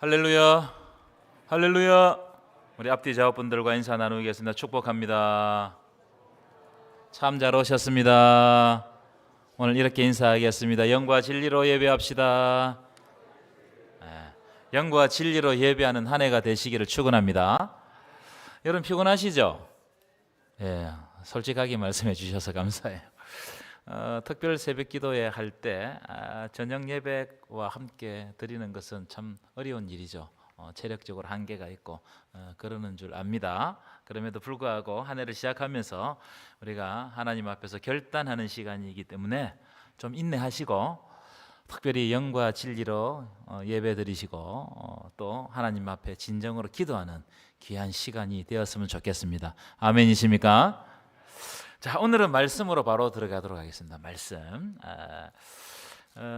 할렐루야, 할렐루야. 우리 앞뒤 좌우분들과 인사 나누겠습니다. 축복합니다. 참 잘 오셨습니다. 오늘 이렇게 인사하겠습니다. 영과 진리로 예배합시다. 영과 진리로 예배하는 한 해가 되시기를 축원합니다. 여러분 피곤하시죠? 예, 솔직하게 말씀해 주셔서 감사해요. 특별 새벽 기도회 할 때 저녁 예배와 함께 드리는 것은 참 어려운 일이죠. 체력적으로 한계가 있고 그러는 줄 압니다. 그럼에도 불구하고 한 해를 시작하면서 우리가 하나님 앞에서 결단하는 시간이기 때문에 좀 인내하시고 특별히 영과 진리로 예배 드리시고 또 하나님 앞에 진정으로 기도하는 귀한 시간이 되었으면 좋겠습니다. 아멘이십니까? 자, 오늘은 말씀으로 바로 들어가도록 하겠습니다. 말씀.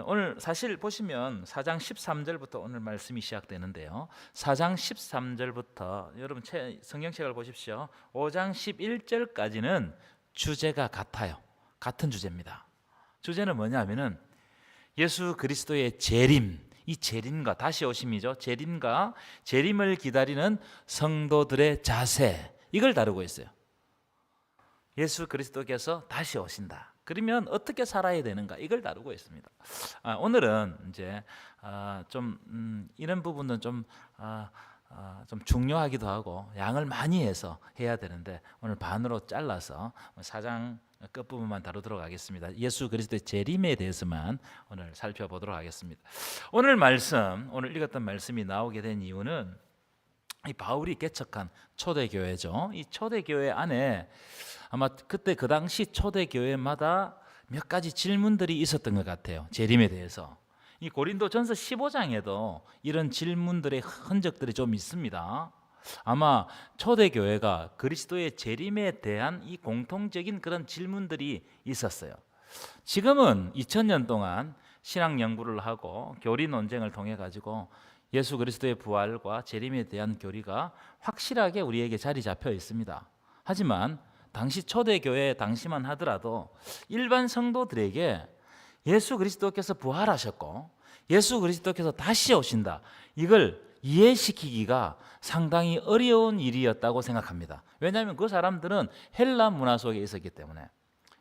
오늘 사실 보시면 4장 13절부터 오늘 말씀이 시작되는데요. 4장 13절부터 여러분 성경책을 보십시오. 5장 11절까지는 주제가 같아요. 같은 주제입니다. 주제는 뭐냐면은 예수 그리스도의 재림, 이 재림과 다시 오심이죠. 재림과 재림을 기다리는 성도들의 자세, 이걸 다루고 있어요. 예수 그리스도께서 다시 오신다. 그러면 어떻게 살아야 되는가? 이걸 다루고 있습니다. 오늘은 이제 좀 이런 부분은 좀 중요하기도 하고 양을 많이 해서 해야 되는데 오늘 반으로 잘라서 4장 끝부분만 다루도록 하겠습니다. 예수 그리스도의 재림에 대해서만 오늘 살펴보도록 하겠습니다. 오늘 말씀, 오늘 읽었던 말씀이 나오게 된 이유는 이 바울이 개척한 초대교회죠. 이 초대교회 안에 아마 그때 그 당시 초대교회마다 몇 가지 질문들이 있었던 것 같아요. 재림에 대해서. 이 고린도전서 15장에도 이런 질문들의 흔적들이 좀 있습니다. 아마 초대교회가 그리스도의 재림에 대한 이 공통적인 그런 질문들이 있었어요. 지금은 2000년 동안 신학 연구를 하고 교리 논쟁을 통해 가지고 예수 그리스도의 부활과 재림에 대한 교리가 확실하게 우리에게 자리 잡혀 있습니다. 하지만 당시 초대교회 당시만 하더라도 일반 성도들에게 예수 그리스도께서 부활하셨고 예수 그리스도께서 다시 오신다, 이걸 이해시키기가 상당히 어려운 일이었다고 생각합니다. 왜냐하면 그 사람들은 헬라 문화 속에 있었기 때문에.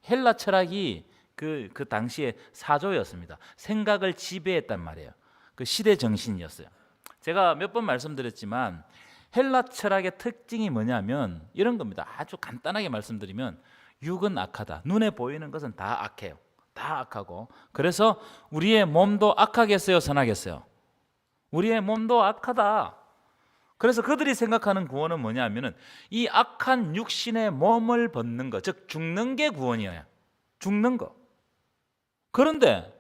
헬라 철학이 그 당시의 사조였습니다. 생각을 지배했단 말이에요. 그 시대 정신이었어요. 제가 몇 번 말씀드렸지만 헬라 철학의 특징이 뭐냐면 이런 겁니다. 아주 간단하게 말씀드리면 육은 악하다. 눈에 보이는 것은 다 악해요. 다 악하고, 그래서 우리의 몸도 악하겠어요, 선하겠어요? 우리의 몸도 악하다. 그래서 그들이 생각하는 구원은 뭐냐면은 이 악한 육신의 몸을 벗는 것, 즉 죽는 게 구원이에요. 죽는 거. 그런데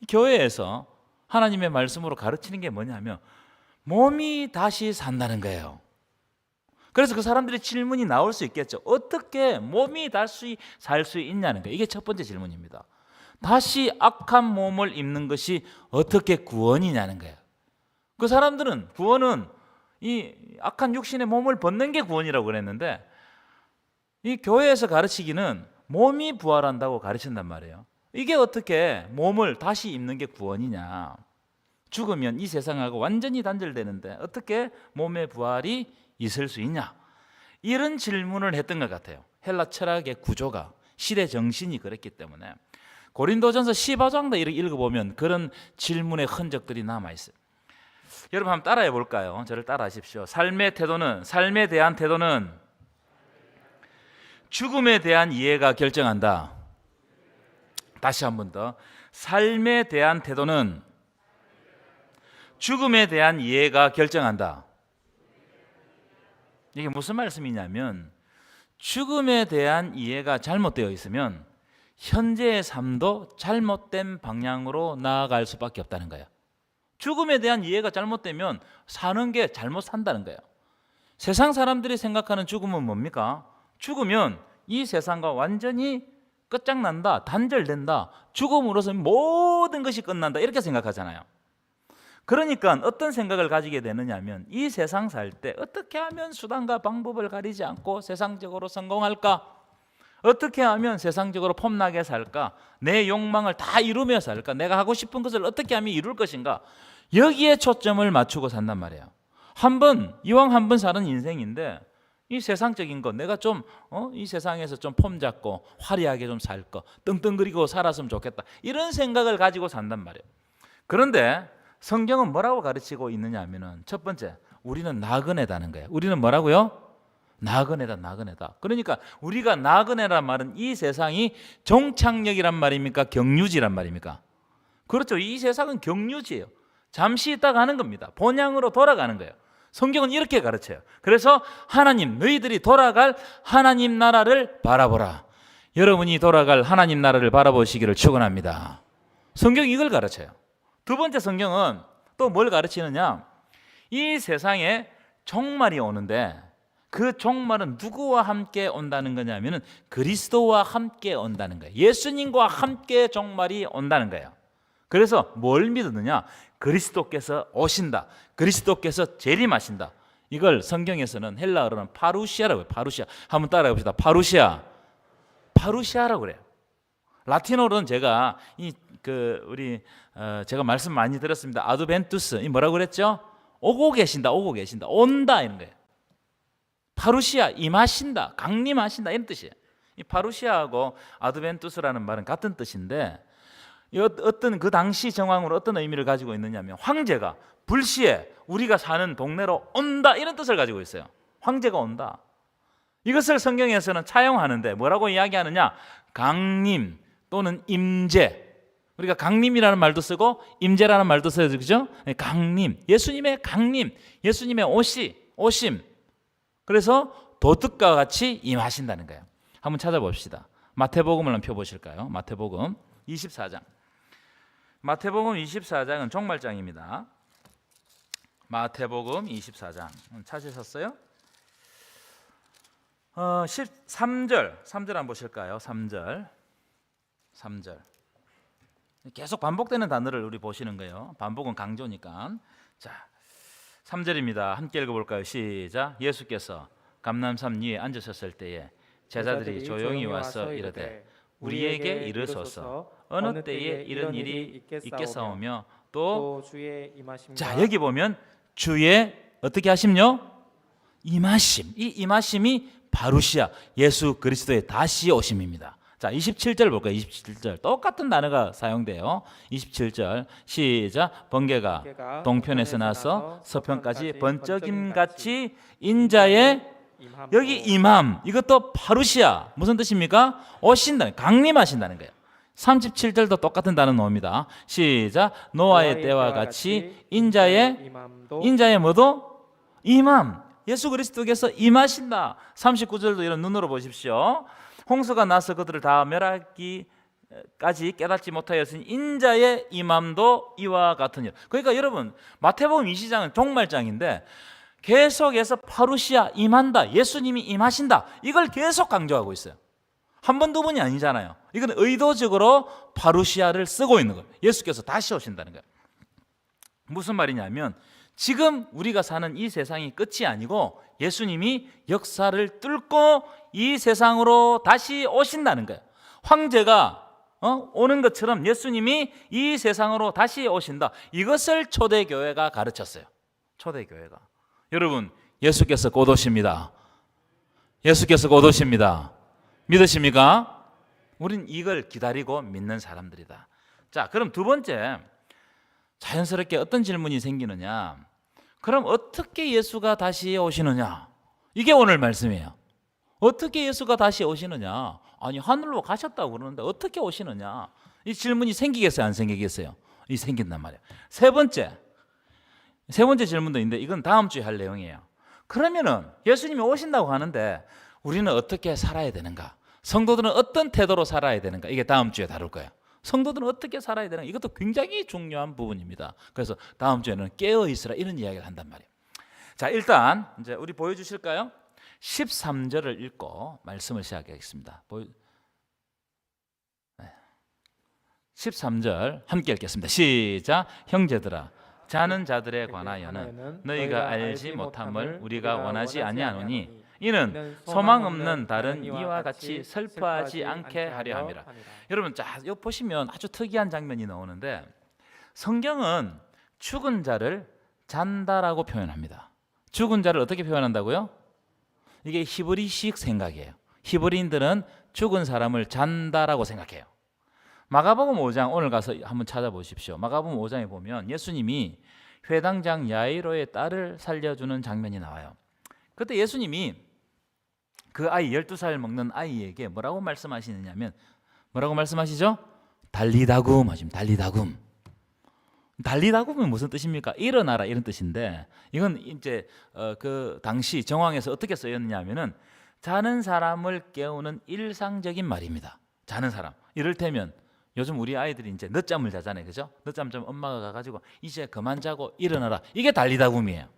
교회에서 하나님의 말씀으로 가르치는 게 뭐냐면 몸이 다시 산다는 거예요. 그래서 그 사람들의 질문이 나올 수 있겠죠. 어떻게 몸이 다시 살 수 있냐는 거예요. 이게 첫 번째 질문입니다. 다시 악한 몸을 입는 것이 어떻게 구원이냐는 거예요. 그 사람들은 구원은 이 악한 육신의 몸을 벗는 게 구원이라고 그랬는데 이 교회에서 가르치기는 몸이 부활한다고 가르친단 말이에요. 이게 어떻게 몸을 다시 입는 게 구원이냐. 죽으면 이 세상하고 완전히 단절되는데 어떻게 몸의 부활이 있을 수 있냐. 이런 질문을 했던 것 같아요. 헬라 철학의 구조가, 시대 정신이 그랬기 때문에. 고린도전서 15장도 이렇게 읽어보면 그런 질문의 흔적들이 남아있어요. 여러분 한번 따라해 볼까요? 저를 따라하십시오. 삶에 대한 태도는 죽음에 대한 이해가 결정한다. 다시 한 번 더. 삶에 대한 태도는 죽음에 대한 이해가 결정한다. 이게 무슨 말씀이냐면 죽음에 대한 이해가 잘못되어 있으면 현재의 삶도 잘못된 방향으로 나아갈 수밖에 없다는 거예요. 죽음에 대한 이해가 잘못되면 사는 게 잘못 산다는 거예요. 세상 사람들이 생각하는 죽음은 뭡니까? 죽으면 이 세상과 완전히 끝장난다, 단절된다, 죽음으로서 모든 것이 끝난다, 이렇게 생각하잖아요. 그러니까 어떤 생각을 가지게 되느냐면 이 세상 살 때 어떻게 하면 수단과 방법을 가리지 않고 세상적으로 성공할까? 어떻게 하면 세상적으로 폼나게 살까? 내 욕망을 다 이루며 살까? 내가 하고 싶은 것을 어떻게 하면 이룰 것인가? 여기에 초점을 맞추고 산단 말이에요. 이왕 한 번 사는 인생인데 이 세상적인 거 내가 좀 이 세상에서 좀 폼 잡고 화려하게 좀 살 거, 떵떵거리고 살았으면 좋겠다, 이런 생각을 가지고 산단 말이에요. 그런데 성경은 뭐라고 가르치고 있느냐 하면은, 첫 번째, 우리는 나그네다는 거예요. 우리는 뭐라고요? 나그네다, 나그네다. 그러니까 우리가 나그네란 말은 이 세상이 종착역이란 말입니까? 경유지란 말입니까? 그렇죠. 이 세상은 경유지예요. 잠시 있다 가는 겁니다. 본향으로 돌아가는 거예요. 성경은 이렇게 가르쳐요. 그래서 하나님, 너희들이 돌아갈 하나님 나라를 바라보라. 여러분이 돌아갈 하나님 나라를 바라보시기를 축원합니다. 성경이 이걸 가르쳐요. 두 번째, 성경은 또 뭘 가르치느냐? 이 세상에 종말이 오는데 그 종말은 누구와 함께 온다는 거냐면은 그리스도와 함께 온다는 거예요. 예수님과 함께 종말이 온다는 거예요. 그래서 뭘 믿느냐? 그리스도께서 오신다. 그리스도께서 재림하신다. 이걸 성경에서는 헬라어로는 파루시아라고 해요. 파루시아. 한번 따라해 봅시다. 파루시아. 파루시아라고 그래요. 라틴어로는 제가 제가 말씀 많이 들었습니다. 아드벤투스. 이 뭐라고 그랬죠? 오고 계신다. 오고 계신다. 온다, 이런 거예요. 파루시아, 임하신다, 강림하신다, 이런 뜻이에요. 이 파루시아하고 아드벤투스라는 말은 같은 뜻인데, 어떤 그 당시 정황으로 어떤 의미를 가지고 있느냐면, 황제가 불시에 우리가 사는 동네로 온다, 이런 뜻을 가지고 있어요. 황제가 온다. 이것을 성경에서는 차용하는데 뭐라고 이야기하느냐? 강림 또는 임재. 우리가 강림이라는 말도 쓰고 임재라는 말도 써요. 그죠? 강림, 예수님의 강림, 예수님의 오심. 그래서 도둑과 같이 임하신다는 거예요. 한번 찾아봅시다. 마태복음을 한번 펴보실까요? 마태복음 24장. 마태복음 24장은 종말장입니다. 마태복음 24장 찾으셨어요? 13절 한번 보실까요? 3절. 계속 반복되는 단어를 우리 보시는 거예요. 반복은 강조니까. 자, 3절입니다. 함께 읽어볼까요? 시작. 예수께서 감람산 위에 앉으셨을 때에 제자들이 조용히 와서 이르되 우리에게 이르소서 어느 때에 이런 일이 있겠사오며 또 주의 임하심과. 자, 여기 보면 주의 어떻게 하심요? 임하심. 이 임하심이 바루시아, 예수 그리스도의 다시 오심입니다. 자, 27절 볼까요? 27절 똑같은 단어가 사용돼요. 27절 시작. 번개가 동편에서 나서 서편까지 번쩍임같이 인자의 여기 임함, 이것도 파루시아, 무슨 뜻입니까? 오신다는, 강림하신다는 거예요. 37절도 똑같은 단어 나옵니다. 시작. 노아의 때와 같이 인자의 뭐도? 임함, 예수 그리스도께서 임하신다. 39절도 이런 눈으로 보십시오. 홍수가 나서 그들을 다 멸하기까지 깨닫지 못하였으니 인자의 임함도 이와 같으니라. 그러니까 여러분, 마태복음 20장은 종말장인데 계속해서 파루시아, 임한다, 예수님이 임하신다, 이걸 계속 강조하고 있어요. 한 번, 두 번이 아니잖아요. 이건 의도적으로 파루시아를 쓰고 있는 거예요. 예수께서 다시 오신다는 거예요. 무슨 말이냐면 지금 우리가 사는 이 세상이 끝이 아니고 예수님이 역사를 뚫고 이 세상으로 다시 오신다는 거예요. 황제가 오는 것처럼 예수님이 이 세상으로 다시 오신다. 이것을 초대교회가 가르쳤어요. 초대교회가. 여러분, 예수께서 곧 오십니다. 예수께서 곧 오십니다. 믿으십니까? 우린 이걸 기다리고 믿는 사람들이다. 자, 그럼 두 번째, 자연스럽게 어떤 질문이 생기느냐? 그럼 어떻게 예수가 다시 오시느냐? 이게 오늘 말씀이에요. 어떻게 예수가 다시 오시느냐? 아니, 하늘로 가셨다고 그러는데 어떻게 오시느냐? 이 질문이 생기겠어요, 안 생기겠어요? 이 생긴단 말이에요. 세 번째 질문도 있는데 이건 다음 주에 할 내용이에요. 그러면은 예수님이 오신다고 하는데 우리는 어떻게 살아야 되는가? 성도들은 어떤 태도로 살아야 되는가? 이게 다음 주에 다룰 거예요. 성도들은 어떻게 살아야 되는가? 이것도 굉장히 중요한 부분입니다. 그래서 다음 주에는 깨어 있으라, 이런 이야기를 한단 말이에요. 자, 일단 이제 우리 보여주실까요? 13절을 읽고 말씀을 시작하겠습니다. 13절 함께 읽겠습니다. 시작. 형제들아, 자는 자들에 관하여는 너희가 알지 못함을 우리가 원하지 아니하노니 이는 소망 없는 다른 이와 같이 슬퍼하지 않게 하려 함이라. 여러분, 자, 여기 보시면 아주 특이한 장면이 나오는데 성경은 죽은 자를 잔다라고 표현합니다. 죽은 자를 어떻게 표현한다고요? 이게 히브리식 생각이에요. 히브리인들은 죽은 사람을 잔다라고 생각해요. 마가복음 5장 오늘 가서 한번 찾아보십시오. 마가복음 5장에 보면 예수님이 회당장 야이로의 딸을 살려주는 장면이 나와요. 그때 예수님이 그 아이 12살 먹는 아이에게 뭐라고 말씀하시느냐면 뭐라고 말씀하시죠? 달리다굼 하시면 달리다굼. 달리다굼은 무슨 뜻입니까? 일어나라 이런 뜻인데 이건 이제 그 당시 정황에서 어떻게 쓰였느냐면은 자는 사람을 깨우는 일상적인 말입니다. 자는 사람. 이를테면 요즘 우리 아이들이 이제 늦잠을 자잖아요, 그죠? 늦잠 좀 엄마가 가가지고 이제 그만 자고 일어나라. 이게 달리다굼이에요.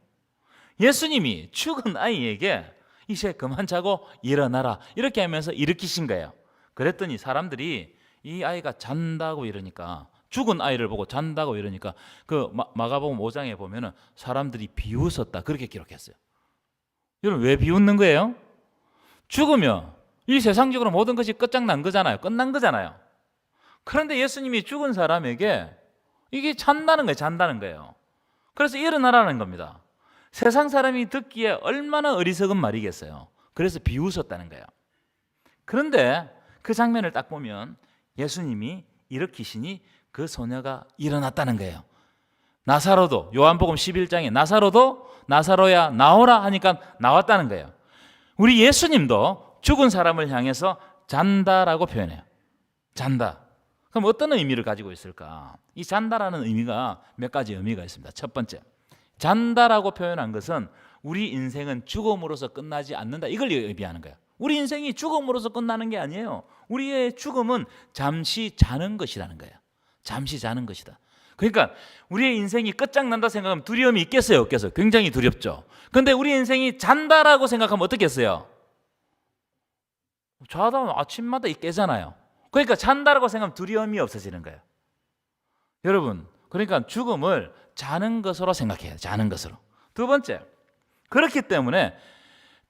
예수님이 죽은 아이에게 이제 그만 자고 일어나라 이렇게 하면서 일으키신 거예요. 그랬더니 사람들이 이 아이가 잔다고 이러니까 죽은 아이를 보고 잔다고 이러니까 그 마가복음 5장에 보면은 사람들이 비웃었다 그렇게 기록했어요. 여러분 왜 비웃는 거예요? 죽으면 이 세상적으로 모든 것이 끝장난 거잖아요. 끝난 거잖아요. 그런데 예수님이 죽은 사람에게 이게 잔다는 거예요. 잔다는 거예요. 그래서 일어나라는 겁니다. 세상 사람이 듣기에 얼마나 어리석은 말이겠어요. 그래서 비웃었다는 거예요. 그런데 그 장면을 딱 보면 예수님이 일으키시니 그 소녀가 일어났다는 거예요. 나사로도 요한복음 11장에 나사로도 나사로야 나오라 하니까 나왔다는 거예요. 우리 예수님도 죽은 사람을 향해서 잔다라고 표현해요. 잔다. 그럼 어떤 의미를 가지고 있을까? 이 잔다라는 의미가 몇 가지 의미가 있습니다. 첫 번째, 잔다라고 표현한 것은 우리 인생은 죽음으로서 끝나지 않는다 이걸 의미하는 거예요. 우리 인생이 죽음으로서 끝나는 게 아니에요. 우리의 죽음은 잠시 자는 것이라는 거예요. 잠시 자는 것이다. 그러니까 우리의 인생이 끝장난다 생각하면 두려움이 있겠어요? 없겠어요? 굉장히 두렵죠. 그런데 우리 인생이 잔다라고 생각하면 어떻겠어요? 자다 아침마다 깨잖아요. 그러니까 잔다라고 생각하면 두려움이 없어지는 거예요. 여러분, 그러니까 죽음을 자는 것으로 생각해요. 자는 것으로. 두 번째, 그렇기 때문에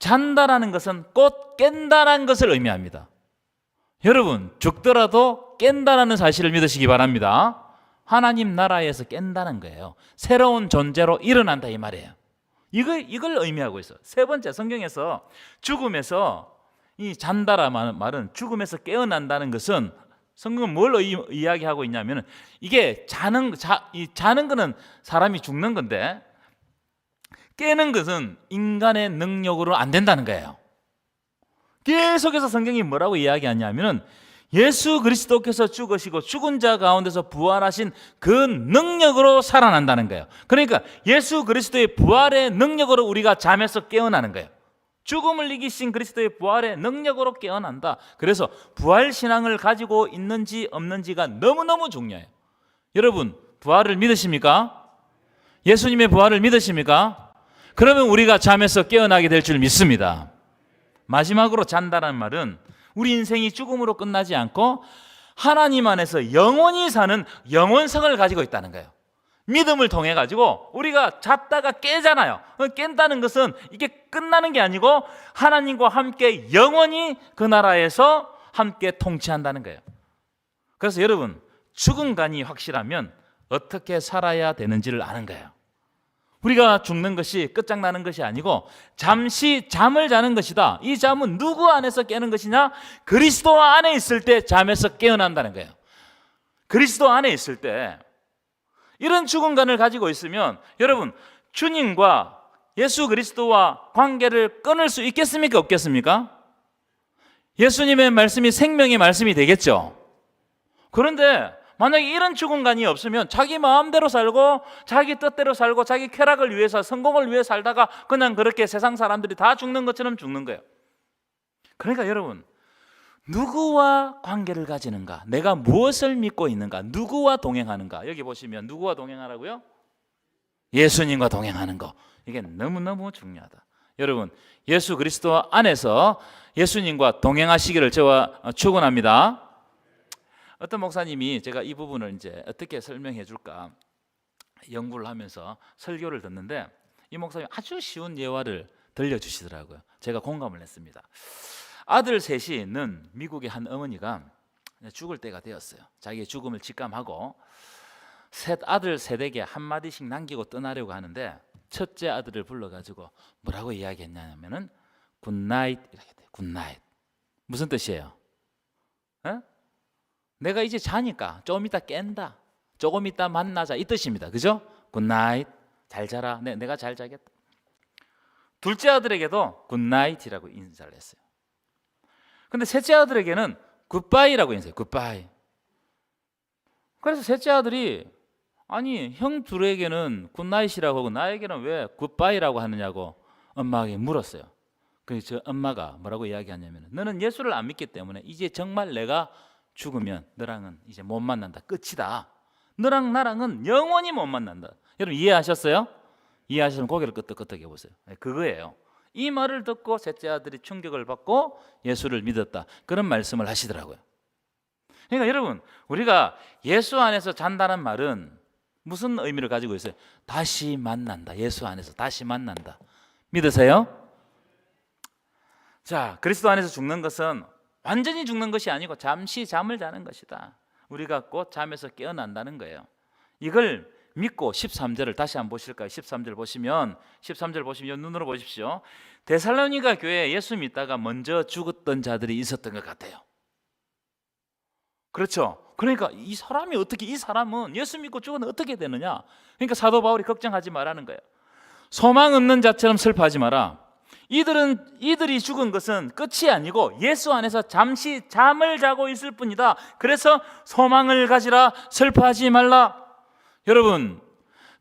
잔다라는 것은 곧 깬다라는 것을 의미합니다. 여러분, 죽더라도 깬다라는 사실을 믿으시기 바랍니다. 하나님 나라에서 깬다는 거예요. 새로운 존재로 일어난다 이 말이에요. 이걸 의미하고 있어요. 세 번째, 성경에서 죽음에서 이 잔다라는 말은 죽음에서 깨어난다는 것은 성경은 뭘 이야기하고 있냐면 이게 자는 거는 사람이 죽는 건데 깨는 것은 인간의 능력으로 안 된다는 거예요. 계속해서 성경이 뭐라고 이야기하냐면은 예수 그리스도께서 죽으시고 죽은 자 가운데서 부활하신 그 능력으로 살아난다는 거예요. 그러니까 예수 그리스도의 부활의 능력으로 우리가 잠에서 깨어나는 거예요. 죽음을 이기신 그리스도의 부활의 능력으로 깨어난다. 그래서 부활 신앙을 가지고 있는지 없는지가 너무너무 중요해요. 여러분, 부활을 믿으십니까? 예수님의 부활을 믿으십니까? 그러면 우리가 잠에서 깨어나게 될 줄 믿습니다. 마지막으로 잔다라는 말은 우리 인생이 죽음으로 끝나지 않고 하나님 안에서 영원히 사는 영원성을 가지고 있다는 거예요. 믿음을 통해 가지고 우리가 잤다가 깨잖아요. 깬다는 것은 이게 끝나는 게 아니고 하나님과 함께 영원히 그 나라에서 함께 통치한다는 거예요. 그래서 여러분, 죽음간이 확실하면 어떻게 살아야 되는지를 아는 거예요. 우리가 죽는 것이 끝장나는 것이 아니고 잠시 잠을 자는 것이다. 이 잠은 누구 안에서 깨는 것이냐? 그리스도 안에 있을 때 잠에서 깨어난다는 거예요. 그리스도 안에 있을 때 이런 죽음관을 가지고 있으면 여러분, 주님과 예수 그리스도와 관계를 끊을 수 있겠습니까? 없겠습니까? 예수님의 말씀이 생명의 말씀이 되겠죠. 그런데 만약에 이런 죽음관이 없으면 자기 마음대로 살고 자기 뜻대로 살고 자기 쾌락을 위해서 성공을 위해 살다가 그냥 그렇게 세상 사람들이 다 죽는 것처럼 죽는 거예요. 그러니까 여러분, 누구와 관계를 가지는가? 내가 무엇을 믿고 있는가? 누구와 동행하는가? 여기 보시면 누구와 동행하라고요? 예수님과 동행하는 거. 이게 너무너무 중요하다. 여러분, 예수 그리스도 안에서 예수님과 동행하시기를 저와 축원합니다. 어떤 목사님이 제가 이 부분을 이제 어떻게 설명해 줄까 연구를 하면서 설교를 듣는데 이 목사님이 아주 쉬운 예화를 들려주시더라고요. 제가 공감을 했습니다. 아들 셋이 있는 미국의 한 어머니가 죽을 때가 되었어요. 자기의 죽음을 직감하고 셋 아들 셋에게 한마디씩 남기고 떠나려고 하는데 첫째 아들을 불러가지고 뭐라고 이야기했냐면은 굿나잇 이렇게 돼요. 굿나잇. 무슨 뜻이에요? 에? 내가 이제 자니까 좀 이따 깬다. 조금 이따 만나자 이 뜻입니다. 그죠? 굿나잇. 잘 자라. 내가 잘 자겠다. 둘째 아들에게도 굿나잇이라고 인사를 했어요. 근데 셋째 아들에게는 굿바이라고 인사해요. 굿바이. 그래서 셋째 아들이 아니 형 둘에게는 굿나잇이라고 하고 나에게는 왜 굿바이라고 하느냐고 엄마에게 물었어요. 그래서 엄마가 뭐라고 이야기하냐면 너는 예수를 안 믿기 때문에 이제 정말 내가 죽으면 너랑은 이제 못 만난다. 끝이다. 너랑 나랑은 영원히 못 만난다. 여러분 이해하셨어요? 이해하시면 고개를 끄덕끄덕 해보세요. 그거예요. 이 말을 듣고 셋째 아들이 충격을 받고 예수를 믿었다. 그런 말씀을 하시더라고요. 그러니까 여러분 우리가 예수 안에서 잔다는 말은 무슨 의미를 가지고 있어요? 다시 만난다. 예수 안에서 다시 만난다. 믿으세요? 자, 그리스도 안에서 죽는 것은 완전히 죽는 것이 아니고 잠시 잠을 자는 것이다. 우리가 곧 잠에서 깨어난다는 거예요. 이걸 믿고 13절을 다시 한번 보실까요? 13절 보시면 눈으로 보십시오. 데살로니가 교회에 예수 믿다가 먼저 죽었던 자들이 있었던 것 같아요. 그렇죠? 그러니까 이 사람은 예수 믿고 죽으면 어떻게 되느냐? 그러니까 사도 바울이 걱정하지 말라는 거예요. 소망 없는 자처럼 슬퍼하지 마라. 이들이 죽은 것은 끝이 아니고 예수 안에서 잠시 잠을 자고 있을 뿐이다. 그래서 소망을 가지라, 슬퍼하지 말라. 여러분,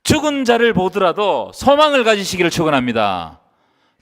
죽은 자를 보더라도 소망을 가지시기를 축원합니다.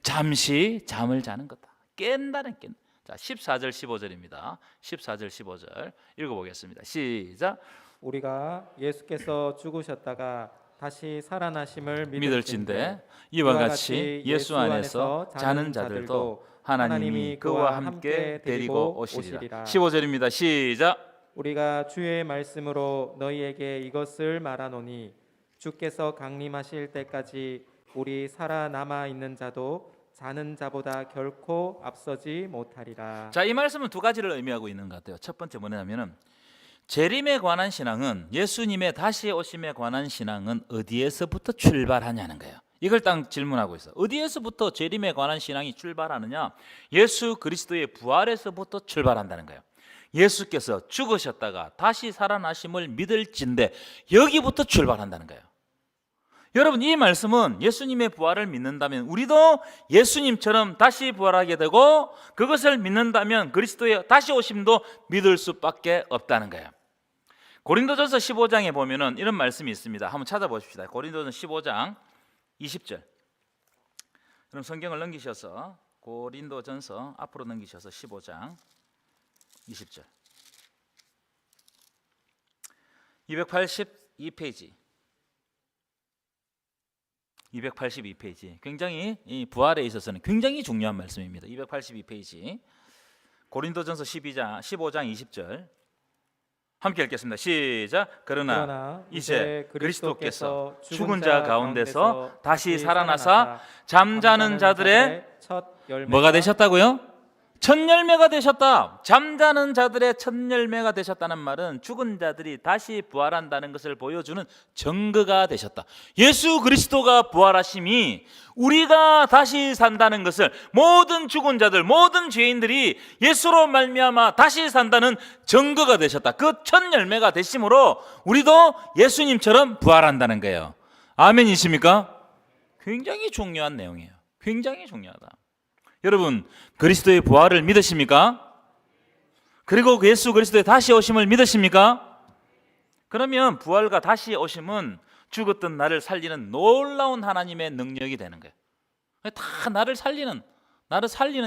잠시 잠을 자는 거다. 깬다는 깬. 자, 14절 15절입니다. 14절 15절 읽어보겠습니다. 시작. 우리가 예수께서 죽으셨다가 다시 살아나심을 믿을진대 이와 같이 예수 안에서 자는 자들도 하나님이 그와 함께 데리고 오시리라. 15절입니다. 시작. 우리가 주의 말씀으로 너희에게 이것을 말하노니 주께서 강림하실 때까지 우리 살아남아 있는 자도 자는 자보다 결코 앞서지 못하리라. 자, 이 말씀은 두 가지를 의미하고 있는 것 같아요. 첫 번째 뭐냐면은 재림에 관한 신앙은, 예수님의 다시 오심에 관한 신앙은 어디에서부터 출발하냐는 거예요. 이걸 딱 질문하고 있어요. 어디에서부터 재림에 관한 신앙이 출발하느냐? 예수 그리스도의 부활에서부터 출발한다는 거예요. 예수께서 죽으셨다가 다시 살아나심을 믿을진데 여기부터 출발한다는 거예요. 여러분, 이 말씀은 예수님의 부활을 믿는다면 우리도 예수님처럼 다시 부활하게 되고 그것을 믿는다면 그리스도의 다시 오심도 믿을 수밖에 없다는 거예요. 고린도전서 15장에 보면은 이런 말씀이 있습니다. 한번 찾아보십시다. 고린도전서 15장 20절. 그럼 성경을 넘기셔서 고린도전서 앞으로 넘기셔서 15장 20절. 282페이지. 282페이지. 굉장히 이 부활에 있어서는 굉장히 중요한 말씀입니다. 282페이지. 고린도전서 15장 20절. 함께 읽겠습니다. 시작. 그러나 이제 그리스도께서 죽은 자 가운데서 다시 살아나사 잠자는 자들의 첫 열매가 뭐가 되셨다고요? 첫 열매가 되셨다. 잠자는 자들의 첫 열매가 되셨다는 말은 죽은 자들이 다시 부활한다는 것을 보여주는 증거가 되셨다. 예수 그리스도가 부활하심이 우리가 다시 산다는 것을, 모든 죽은 자들, 모든 죄인들이 예수로 말미암아 다시 산다는 증거가 되셨다. 그 첫 열매가 되심으로 우리도 예수님처럼 부활한다는 거예요. 아멘이십니까? 굉장히 중요한 내용이에요. 굉장히 중요하다. 여러분, 그리스도의 부활을 믿으십니까? 그리고 예수 그리스도의 다시 오심을 믿으십니까? 그러면 부활과 다시 오심은 죽었던 나를 살리는 놀라운 하나님의 능력이 되는 거예요. 다 나를 살리는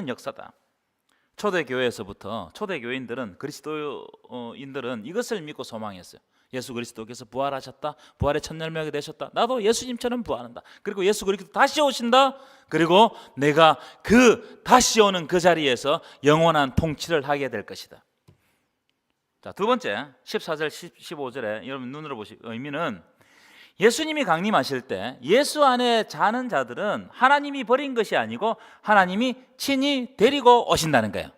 역사다. 초대교회에서부터 초대교인들은, 그리스도인들은 이것을 믿고 소망했어요. 예수 그리스도께서 부활하셨다. 부활의 첫 열매가 되셨다. 나도 예수님처럼 부활한다. 그리고 예수 그리스도 다시 오신다. 그리고 내가 그 다시 오는 그 자리에서 영원한 통치를 하게 될 것이다. 자, 두 번째 14절 15절에 여러분 눈으로 보시 의미는, 예수님이 강림하실 때 예수 안에 자는 자들은 하나님이 버린 것이 아니고 하나님이 친히 데리고 오신다는 거예요.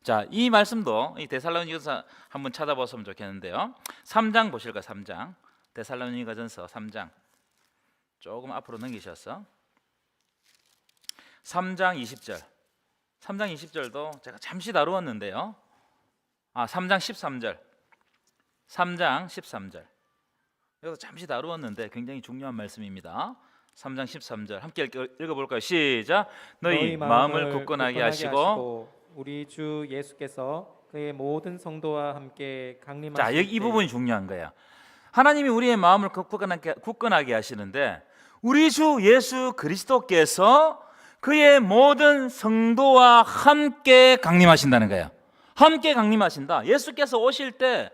자, 이 말씀도 이 데살로니가서 한번 찾아보시면 좋겠는데요. 3장 보실까요? 3장. 데살로니가전서 3장. 조금 앞으로 넘기셔서 3장 20절. 3장 20절도 제가 잠시 다루었는데요. 3장 13절. 3장 13절. 여기서 잠시 다루었는데 굉장히 중요한 말씀입니다. 3장 13절 함께 읽어볼까요? 시작. 너희 마음을 굳건하게 하시고 우리 주 예수께서 그의 모든 성도와 함께 강림하실 자, 여기 이 부분이 중요한 거예요. 하나님이 우리의 마음을 굳건하게 하시는데 우리 주 예수 그리스도께서 그의 모든 성도와 함께 강림하신다는 거예요. 함께 강림하신다. 예수께서 오실 때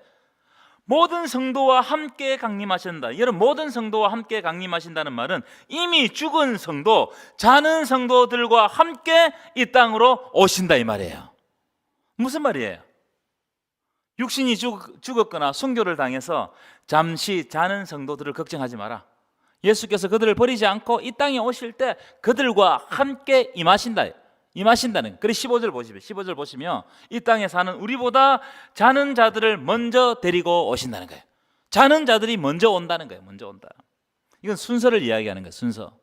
모든 성도와 함께 강림하신다. 여러분, 모든 성도와 함께 강림하신다는 말은 이미 죽은 성도, 자는 성도들과 함께 이 땅으로 오신다 이 말이에요. 무슨 말이에요? 육신이 죽었거나 순교를 당해서 잠시 자는 성도들을 걱정하지 마라. 예수께서 그들을 버리지 않고 이 땅에 오실 때 그들과 함께 임하신다는. 그리고 15절 보시면 이 땅에 사는 우리보다 자는 자들을 먼저 데리고 오신다는 거예요. 자는 자들이 먼저 온다는 거예요. 먼저 온다. 이건 순서를 이야기하는 거예요. 순서.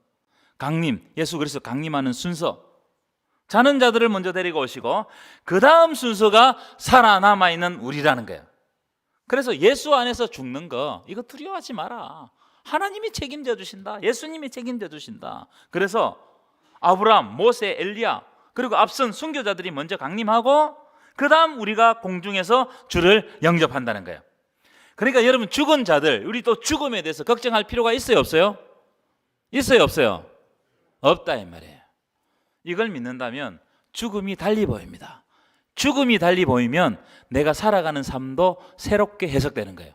강림, 예수 그리스도 강림하는 순서. 자는 자들을 먼저 데리고 오시고 그 다음 순서가 살아남아 있는 우리라는 거예요. 그래서 예수 안에서 죽는 거 이거 두려워하지 마라. 하나님이 책임져 주신다. 예수님이 책임져 주신다. 그래서 아브라함, 모세, 엘리야 그리고 앞선 순교자들이 먼저 강림하고 그 다음 우리가 공중에서 주를 영접한다는 거예요. 그러니까 여러분, 죽은 자들, 우리 또 죽음에 대해서 걱정할 필요가 있어요 없어요? 있어요 없어요? 없다 이 말이에요. 이걸 믿는다면 죽음이 달리 보입니다. 죽음이 달리 보이면 내가 살아가는 삶도 새롭게 해석되는 거예요.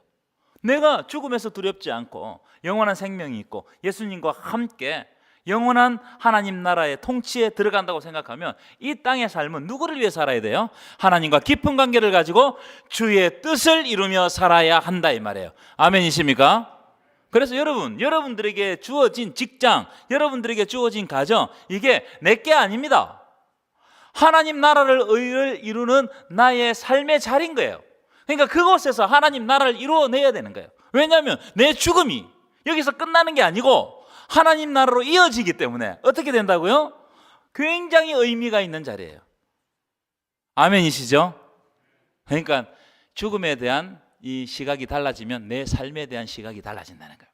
내가 죽음에서 두렵지 않고 영원한 생명이 있고 예수님과 함께 영원한 하나님 나라의 통치에 들어간다고 생각하면 이 땅의 삶은 누구를 위해 살아야 돼요? 하나님과 깊은 관계를 가지고 주의 뜻을 이루며 살아야 한다 이 말이에요. 아멘이십니까? 그래서 여러분들에게 주어진 직장, 여러분들에게 주어진 가정, 이게 내게 아닙니다. 하나님 나라를 이루는 나의 삶의 자리인 거예요. 그러니까 그곳에서 하나님 나라를 이루어내야 되는 거예요. 왜냐하면 내 죽음이 여기서 끝나는 게 아니고 하나님 나라로 이어지기 때문에 어떻게 된다고요? 굉장히 의미가 있는 자리예요. 아멘이시죠? 그러니까 죽음에 대한 이 시각이 달라지면 내 삶에 대한 시각이 달라진다는 거예요.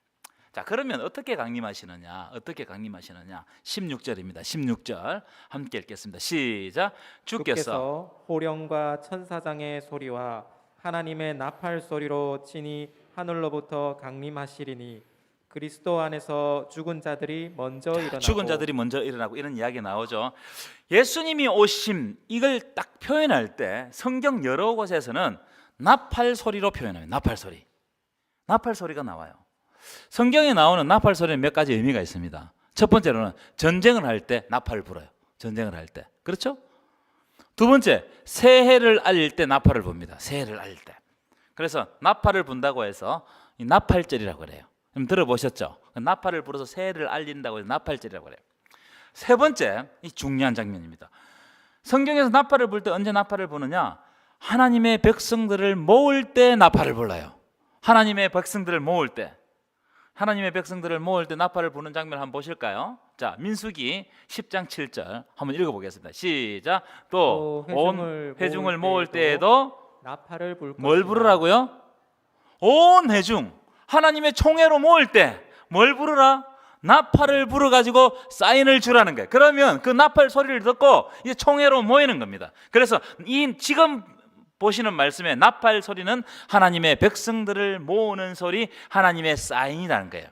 자, 그러면 어떻게 강림하시느냐? 16절입니다. 16절 함께 읽겠습니다. 시작. 주께서 호령과 천사장의 소리와 하나님의 나팔 소리로 친히 하늘로부터 강림하시리니 그리스도 안에서 죽은 자들이 먼저 일어나고. 죽은 자들이 먼저 일어나고 이런 이야기 나오죠. 예수님이 오심 이걸 딱 표현할 때 성경 여러 곳에서는 나팔 소리로 표현해요. 나팔 소리가 나와요. 성경에 나오는 나팔 소리는 몇 가지 의미가 있습니다. 첫 번째로는 전쟁을 할 때 나팔을 불어요. 전쟁을 할 때. 그렇죠? 두 번째, 새해를 알릴 때 나팔을 붑니다. 새해를 알릴 때. 그래서 나팔을 분다고 해서 이 나팔절이라고 그래요. 그럼 들어보셨죠? 나팔을 불어서 새해를 알린다고 해서 나팔절이라고 그래요. 세 번째, 이 중요한 장면입니다. 성경에서 나팔을 불 때 언제 나팔을 부느냐? 하나님의 백성들을 모을 때 나팔을 불러요. 하나님의 백성들을 모을 때 나팔을 부는 장면 한번 보실까요? 자, 민수기 10장 7절 한번 읽어보겠습니다. 시작. 또 온 회중을 모을 때에도 나팔을 불 것이다. 뭘 부르라고요? 온 회중, 하나님의 총회로 모을 때 뭘 부르라? 나팔을 불어가지고 사인을 주라는 거예요. 그러면 그 나팔 소리를 듣고 이제 총회로 모이는 겁니다. 그래서 이 지금 보시는 말씀에 나팔 소리는 하나님의 백성들을 모으는 소리, 하나님의 사인이라는 거예요.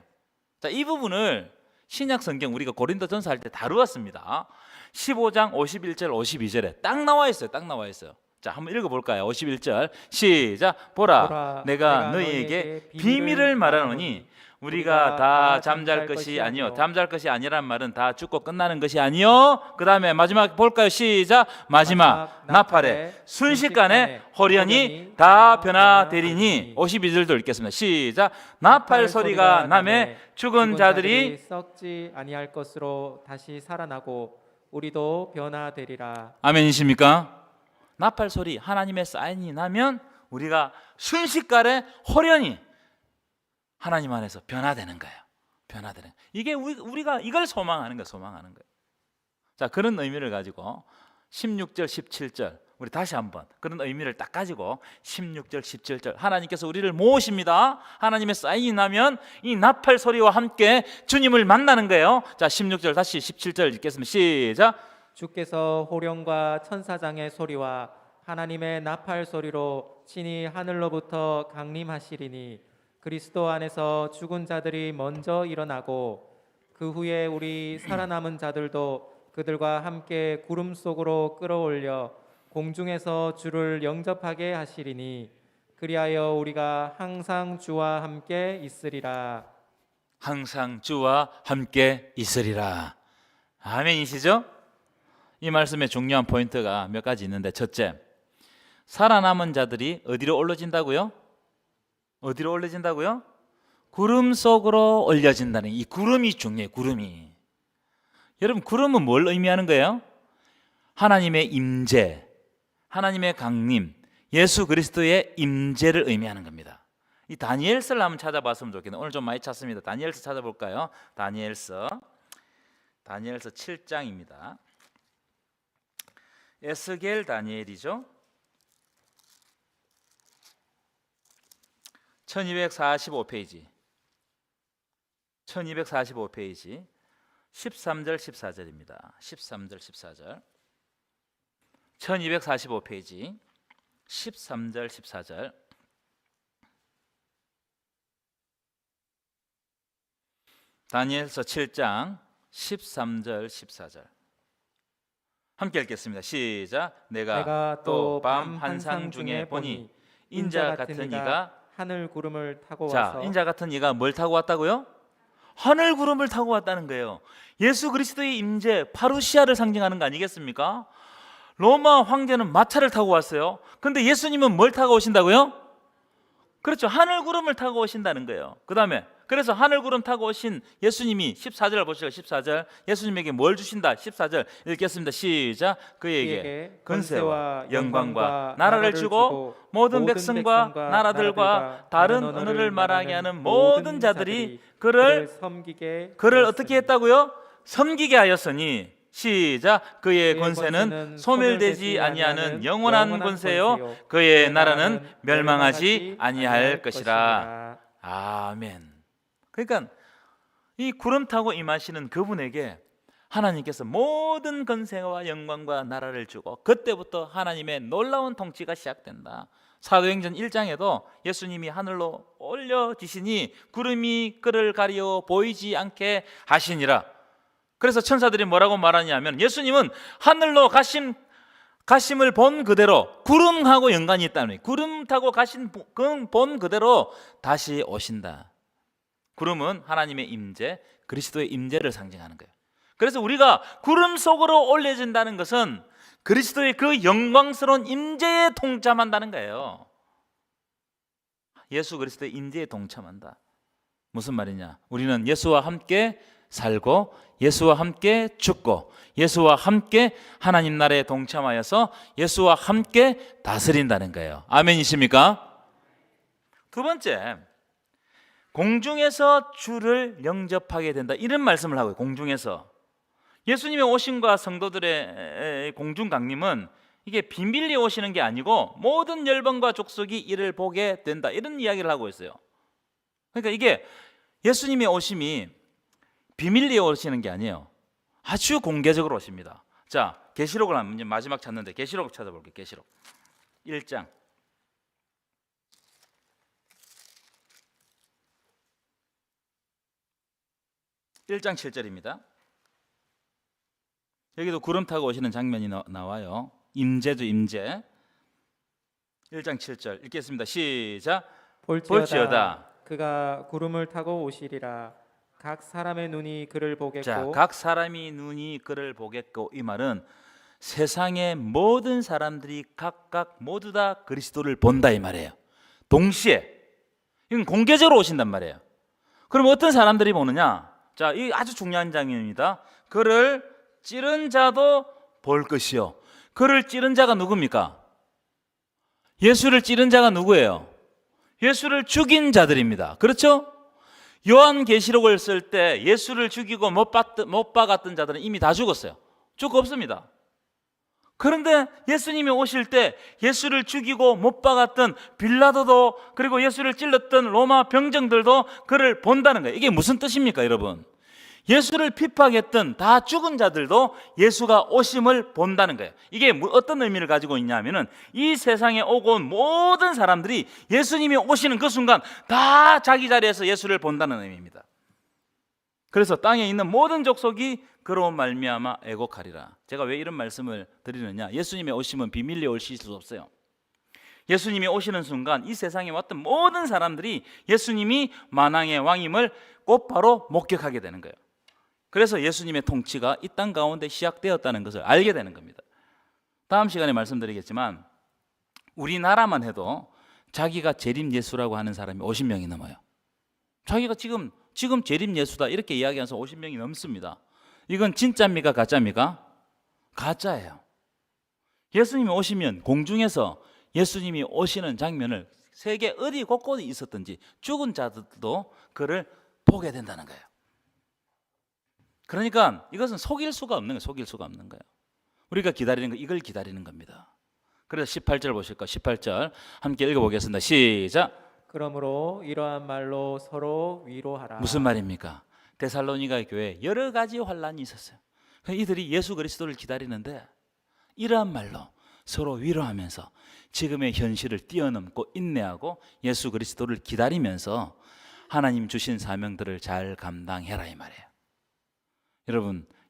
자, 이 부분을 신약 성경 우리가 고린도전서 할 때 다루었습니다. 15장 51절 52절에 딱 나와 있어요. 자, 한번 읽어볼까요? 51절 시작. 보라, 내가 너희에게 비밀을 말하노니 우리가 다 잠잘 것이 아니요. 잠잘 것이 아니란 말은 다 죽고 끝나는 것이 아니요. 그 다음에 마지막 볼까요? 시작. 마지막 나팔에 순식간에 호련히 다 변화되리니. 52절도 읽겠습니다. 시작. 나팔 소리가 나매 죽은 자들이 썩지 아니할 것으로 다시 살아나고 우리도 변화되리라. 아멘이십니까? 나팔 소리, 하나님의 사인이 나면 우리가 순식간에 호련히 하나님 안에서 변화되는 거예요. 변화되는. 이게 우리가 이걸 소망하는 거예요. 소망하는 거예요. 자, 그런 의미를 가지고 16절, 17절 우리 다시 한번 그런 의미를 딱 가지고 16절, 17절 하나님께서 우리를 모으십니다. 하나님의 사인이 나면 이 나팔 소리와 함께 주님을 만나는 거예요. 자, 16절 다시 17절 읽겠습니다. 시작. 주께서 호령과 천사장의 소리와 하나님의 나팔 소리로 친히 하늘로부터 강림하시리니 그리스도 안에서 죽은 자들이 먼저 일어나고 그 후에 우리 살아남은 자들도 그들과 함께 구름 속으로 끌어올려 공중에서 주를 영접하게 하시리니 그리하여 우리가 항상 주와 함께 있으리라. 항상 주와 함께 있으리라. 아멘이시죠? 이 말씀의 중요한 포인트가 몇 가지 있는데, 첫째, 살아남은 자들이 어디로 올려진다고요? 어디로 올려진다고요? 구름 속으로 올려진다는, 이 구름이 중요해요. 구름이. 여러분, 구름은 뭘 의미하는 거예요? 하나님의 임재, 하나님의 강림, 예수 그리스도의 임재를 의미하는 겁니다. 이 다니엘서를 한번 찾아봤으면 좋겠네요. 오늘 좀 많이 찾습니다. 다니엘서 찾아볼까요? 다니엘서 7장입니다. 에스겔 다니엘이죠. 1245페이지 13절 14절입니다. 13절 14절 1245페이지 13절 14절 다니엘서 7장 13절 14절 함께 읽겠습니다. 시작. 내가 또 밤 환상 중에 보니 인자 같은 이가 하늘 구름을 타고 자, 와서 인자 같은 이가 뭘 타고 왔다고요? 하늘 구름을 타고 왔다는 거예요. 예수 그리스도의 임재, 파루시아를 상징하는 거 아니겠습니까? 로마 황제는 마차를 타고 왔어요. 근데 예수님은 뭘 타고 오신다고요? 그렇죠. 하늘 구름을 타고 오신다는 거예요. 그 다음에 그래서 하늘 구름 타고 오신 예수님이 14절 보시죠. 14절 예수님에게 뭘 주신다? 14절 읽겠습니다. 시작. 그에게 권세와 영광과 나라를 주고 모든 백성과 나라들과 다른 언어를 말하게 하는 모든 자들이 그를 어떻게 했다고요? 섬기게 하였으니 시작. 그의 권세는 소멸되지 아니하는 영원한 권세요 그의 나라는 멸망하지 아니할 것이라. 아멘. 그러니까 이 구름 타고 임하시는 그분에게 하나님께서 모든 권세와 영광과 나라를 주고 그때부터 하나님의 놀라운 통치가 시작된다. 사도행전 1장에도 예수님이 하늘로 올려지시니 구름이 그를 가리어 보이지 않게 하시니라. 그래서 천사들이 뭐라고 말하냐면 예수님은 하늘로 가심을 본 그대로 구름하고 연관이 있다는 거예요. 구름 타고 가신 본 그대로 다시 오신다. 구름은 하나님의 임재, 그리스도의 임재를 상징하는 거예요. 그래서 우리가 구름 속으로 올려진다는 것은 그리스도의 그 영광스러운 임재에 동참한다는 거예요. 예수 그리스도의 임재에 동참한다. 무슨 말이냐? 우리는 예수와 함께 살고 예수와 함께 죽고 예수와 함께 하나님 나라에 동참하여서 예수와 함께 다스린다는 거예요. 아멘이십니까? 두 번째, 공중에서 주를 영접하게 된다. 이런 말씀을 하고요. 공중에서 예수님의 오심과 성도들의 공중 강림은 이게 비밀리 오시는 게 아니고 모든 열방과 족속이 이를 보게 된다. 이런 이야기를 하고 있어요. 그러니까 이게 예수님의 오심이 비밀리에 오시는 게 아니에요. 아주 공개적으로 오십니다. 자, 계시록을 한번 마지막 찾는데 계시록을 찾아볼게요. 계시록 1장 7절입니다. 여기도 구름 타고 오시는 장면이 나와요. 임재죠, 임재. 1장 7절 읽겠습니다. 시작. 볼지어다 그가 구름을 타고 오시리라. 각 사람의 눈이 그를 보겠고. 자, 각 사람이 눈이 그를 보겠고. 이 말은 세상의 모든 사람들이 각각 모두 다 그리스도를 본다 이 말이에요. 동시에 이건 공개적으로 오신단 말이에요. 그럼 어떤 사람들이 보느냐? 자, 이 아주 중요한 장면입니다. 그를 찌른 자도 볼 것이요. 그를 찌른 자가 누굽니까? 예수를 찌른 자가 누구예요? 예수를 죽인 자들입니다. 그렇죠? 요한계시록을 쓸 때 예수를 죽이고 못 박았던 자들은 이미 다 죽었어요. 죽고 없습니다. 그런데 예수님이 오실 때 예수를 죽이고 못 박았던 빌라도도, 그리고 예수를 찔렀던 로마 병정들도 그를 본다는 거예요. 이게 무슨 뜻입니까, 여러분? 예수를 핍박했던 다 죽은 자들도 예수가 오심을 본다는 거예요. 이게 어떤 의미를 가지고 있냐면은 이 세상에 오고 온 모든 사람들이 예수님이 오시는 그 순간 다 자기 자리에서 예수를 본다는 의미입니다. 그래서 땅에 있는 모든 족속이 그로 말미암아 애곡하리라. 제가 왜 이런 말씀을 드리느냐, 예수님의 오심은 비밀리에 오실 수 없어요. 예수님이 오시는 순간 이 세상에 왔던 모든 사람들이 예수님이 만왕의 왕임을 곧바로 목격하게 되는 거예요. 그래서 예수님의 통치가 이 땅 가운데 시작되었다는 것을 알게 되는 겁니다. 다음 시간에 말씀드리겠지만 우리나라만 해도 자기가 재림 예수라고 하는 사람이 50명이 넘어요. 자기가 지금 재림 예수다 이렇게 이야기하면서 50명이 넘습니다. 이건 진짜입니까, 가짜입니까? 가짜예요. 예수님이 오시면 공중에서 예수님이 오시는 장면을 세계 어디 곳곳에 있었든지 죽은 자들도 그를 보게 된다는 거예요. 그러니까 이것은 속일 수가 없는 거예요. 속일 수가 없는 거예요. 우리가 기다리는 거, 이걸 기다리는 겁니다. 그래서 18절 보실까요? 18절 함께 읽어보겠습니다. 시작. 그러므로 이러한 말로 서로 위로하라. 무슨 말입니까? 데살로니가 교회에 여러 가지 환란이 있었어요. 이들이 예수 그리스도를 기다리는데 이러한 말로 서로 위로하면서 지금의 현실을 뛰어넘고 인내하고 예수 그리스도를 기다리면서 하나님 주신 사명들을 잘 감당해라 이 말이에요.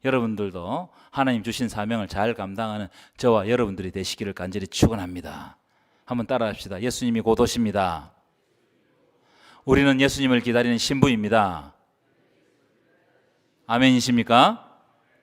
여러분들도 하나님 주신 사명을 잘 감당하는 저와 여러분들이 되시기를 간절히 축원합니다. 한번 따라합시다. 예수님이 곧 오십니다. 우리는 예수님을 기다리는 신부입니다. 아멘이십니까?